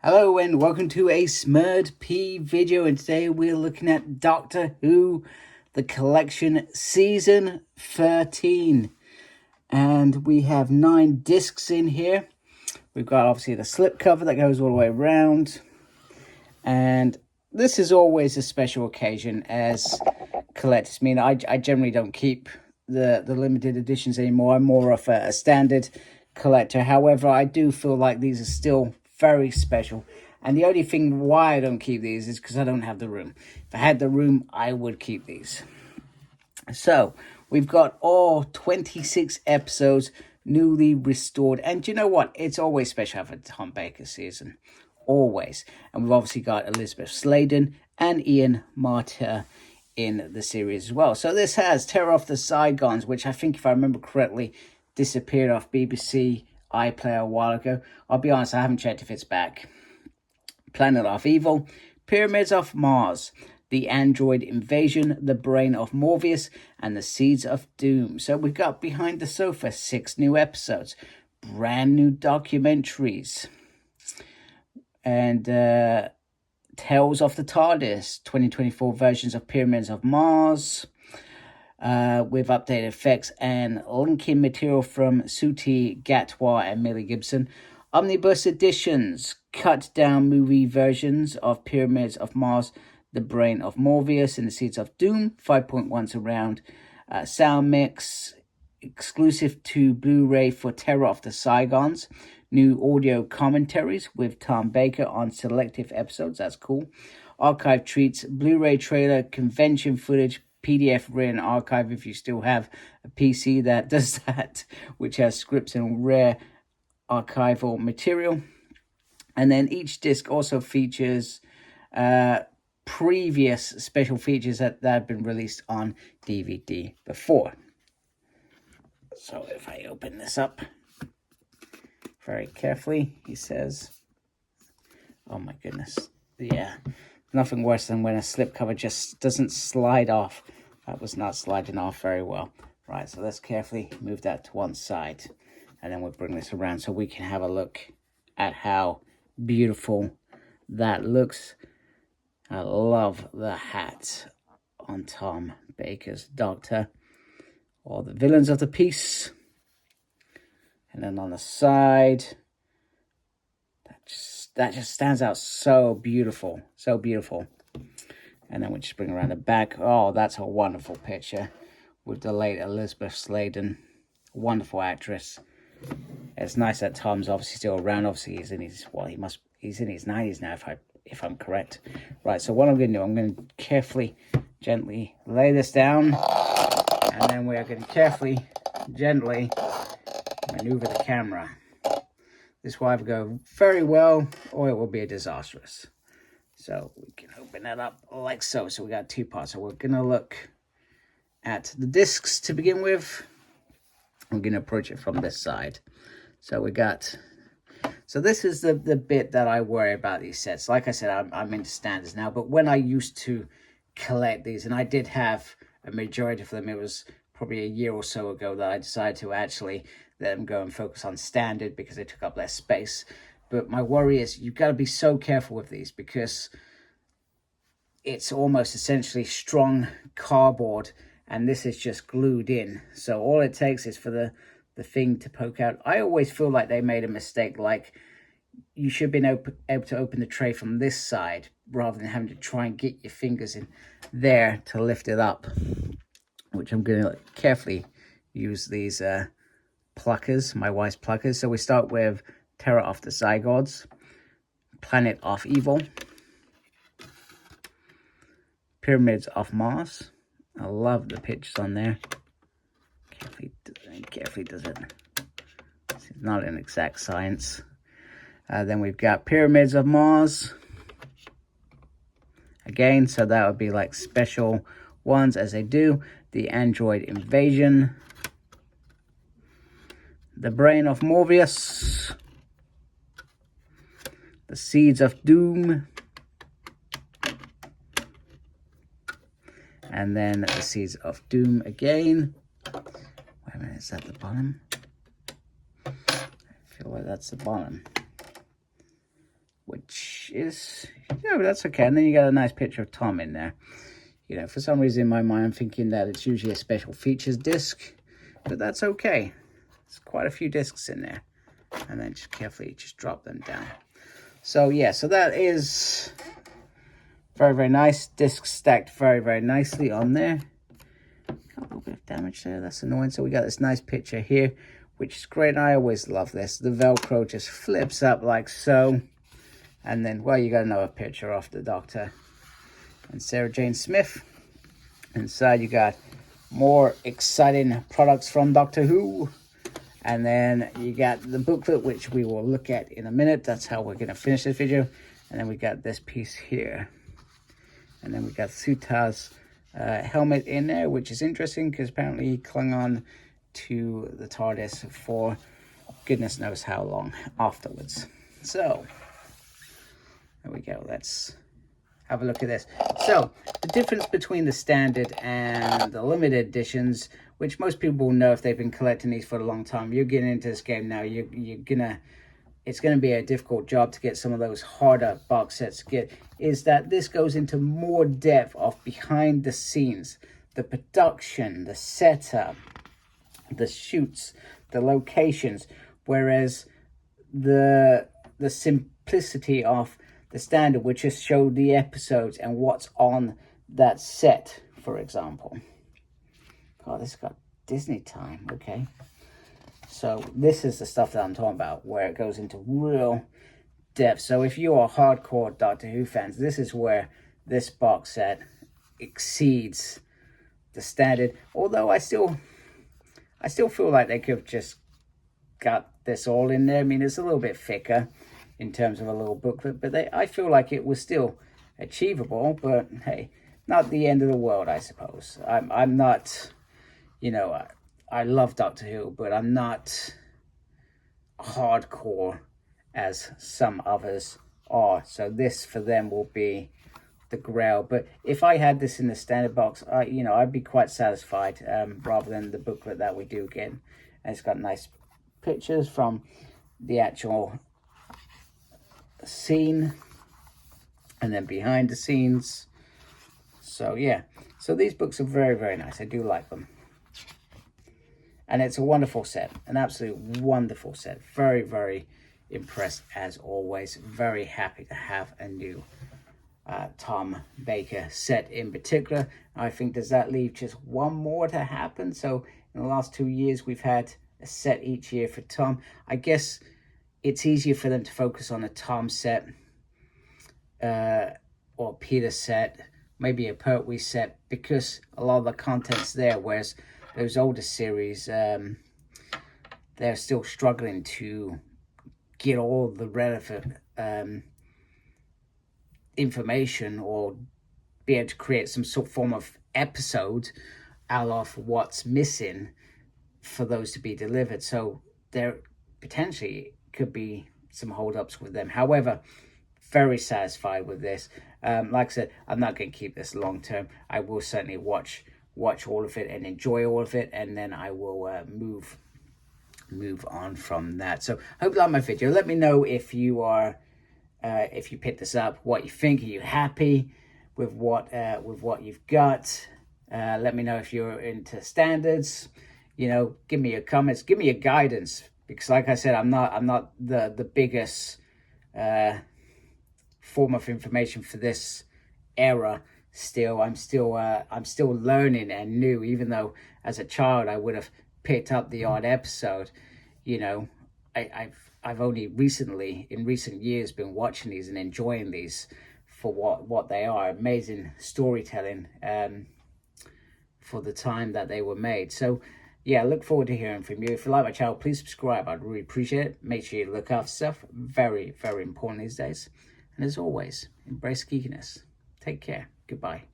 Hello and welcome to a SMERD-P video, and today we're looking at Doctor Who, the collection season 13. And we have 9 discs in here. We've got obviously the slipcover that goes all the way around. And this is always a special occasion as collectors. I mean, I generally don't keep the limited editions anymore. I'm more of a standard collector. However, I do feel like these are still very special, and the only thing why I don't keep these is because I don't have the room. If I had the room, I would keep these. So we've got all 26 episodes newly restored, and you know what, it's always special for Tom Baker season, always. And we've obviously got Elizabeth Sladen and Ian Marter in the series as well. So this has Terror of the Zygons, which I think, if I remember correctly, disappeared off BBC iPlayer a while ago. I'll be honest, I haven't checked if it's back. Planet of Evil, Pyramids of Mars, The Android Invasion, The Brain of MORBIUS, and The Seeds of Doom. So we've got Behind the Sofa, 6 new episodes, brand new documentaries, and Tales of the TARDIS, 2024 versions of Pyramids of Mars, with updated effects and linking material from Suti Gatwa and Millie Gibson. Omnibus editions, cut down movie versions of Pyramids of Mars, The Brain of Morbius, and The Seeds of Doom, 5.1 surround sound mix, exclusive to Blu-ray for Terror of the Zygons. New audio commentaries with Tom Baker on selective episodes. That's cool. Archive treats, Blu-ray trailer, convention footage, PDF written archive if you still have a PC that does that, which has scripts and rare archival material. And then each disc also features previous special features that have been released on DVD before. So if I open this up very carefully, he says, oh my goodness, yeah, nothing worse than when a slipcover just doesn't slide off. That was not sliding off very well. Right, so let's carefully move that to one side, and then we'll bring this around so we can have a look at how beautiful that looks. I love the hat on Tom Baker's Doctor. All the villains of the piece. And then on the side, that just stands out so beautiful. So beautiful. And then we just bring around the back. Oh, that's a wonderful picture with the late Elizabeth Sladen. Wonderful actress. It's nice that Tom's obviously still around. Obviously, he's in his, well, he's in his 90s now, if I'm correct. Right, so what I'm going to do, I'm going to carefully, gently lay this down. And then we are going to carefully, gently maneuver the camera. This will either go very well, or it will be disastrous. So we can open that up like so. So we got 2 parts. So we're going to look at the discs to begin with. I'm going to approach it from this side. So we got... So this is the bit that I worry about these sets. Like I said, I'm into standards now. But when I used to collect these, and I did have a majority of them, it was probably a year or so ago that I decided to actually let them go and focus on standard because they took up less space. But my worry is you've got to be so careful with these because it's almost essentially strong cardboard, and this is just glued in. So all it takes is for the thing to poke out. I always feel like they made a mistake, like you should have been able to open the tray from this side rather than having to try and get your fingers in there to lift it up, which I'm going to carefully use these pluckers, my wife's pluckers. So we start with Terror of the Zygons, Planet of Evil, Pyramids of Mars. I love the pictures on there. Carefully does it. It's not an exact science. Then we've got Pyramids of Mars. Again, so that would be like special ones as they do. The Android Invasion. The Brain of Morbius. The Seeds of Doom. And then the Seeds of Doom again. Wait a minute, is that the bottom? I feel like that's the bottom. Which is, that's okay. And then you got a nice picture of Tom in there. For some reason in my mind, I'm thinking that it's usually a special features disc, but that's okay. There's quite a few discs in there. And then just carefully just drop them down. So yeah, so that is very, very nice. Discs stacked very, very nicely on there. Got a little bit of damage there, that's annoying. So we got this nice picture here, which is great. I always love this. The Velcro just flips up like so. And then, well, you got another picture of the Doctor and Sarah Jane Smith. Inside you got more exciting products from Doctor Who. And then you got the booklet, which we will look at in a minute. That's how we're going to finish this video. And then we got this piece here. And then we got Suta's helmet in there, which is interesting because apparently he clung on to the TARDIS for goodness knows how long afterwards. So, there we go. Let's have a look at this. So, the difference between the standard and the limited editions, which most people will know if they've been collecting these for a long time. You're getting into this game now. It's gonna be a difficult job to get some of those harder box sets to get. Is that this goes into more depth of behind the scenes, the production, the setup, the shoots, the locations, whereas the simplicity of the standard, which just showed the episodes and what's on that set, for example. Oh, this got Disney time, okay. So this is the stuff that I'm talking about, where it goes into real depth. So if you are hardcore Doctor Who fans, this is where this box set exceeds the standard. Although I still feel like they could have just got this all in there. I mean, it's a little bit thicker in terms of a little booklet, but I feel like it was still achievable. But hey, not the end of the world, I suppose. I'm not, I love Doctor Who, but I'm not hardcore as some others are. So this for them will be the grail. But if I had this in the standard box, I'd be quite satisfied, rather than the booklet that we do get. And it's got nice pictures from the actual scene and then behind the scenes. So yeah, so these books are very, very nice. I do like them. And it's a wonderful set, an absolute wonderful set. Very, very impressed as always. Very happy to have a new Tom Baker set in particular. I think, does that leave just one more to happen? So in the last 2 years, we've had a set each year for Tom. I guess it's easier for them to focus on a Tom set or Peter set, maybe a Pertwee set, because a lot of the content's there, whereas those older series, they're still struggling to get all the relevant information or be able to create some sort of form of episode out of what's missing for those to be delivered. So there potentially could be some holdups with them. However, very satisfied with this. Like I said, I'm not going to keep this long term. I will certainly watch all of it and enjoy all of it, and then I will move on from that. So I hope you like my video. Let me know if you are if you picked this up, what you think. Are you happy with what you've got? Let me know if you're into standards. Give me your comments, give me your guidance, because like I said, I'm not the biggest form of information for this era. Still, I'm still learning and new, even though as a child I would have picked up the odd episode. I've only in recent years been watching these and enjoying these for what they are. Amazing storytelling for the time that they were made. So yeah, I look forward to hearing from you. If you like my channel, please subscribe. I'd really appreciate it. Make sure you look after stuff. Very, very important these days. And as always, embrace geekiness. Take care. Goodbye.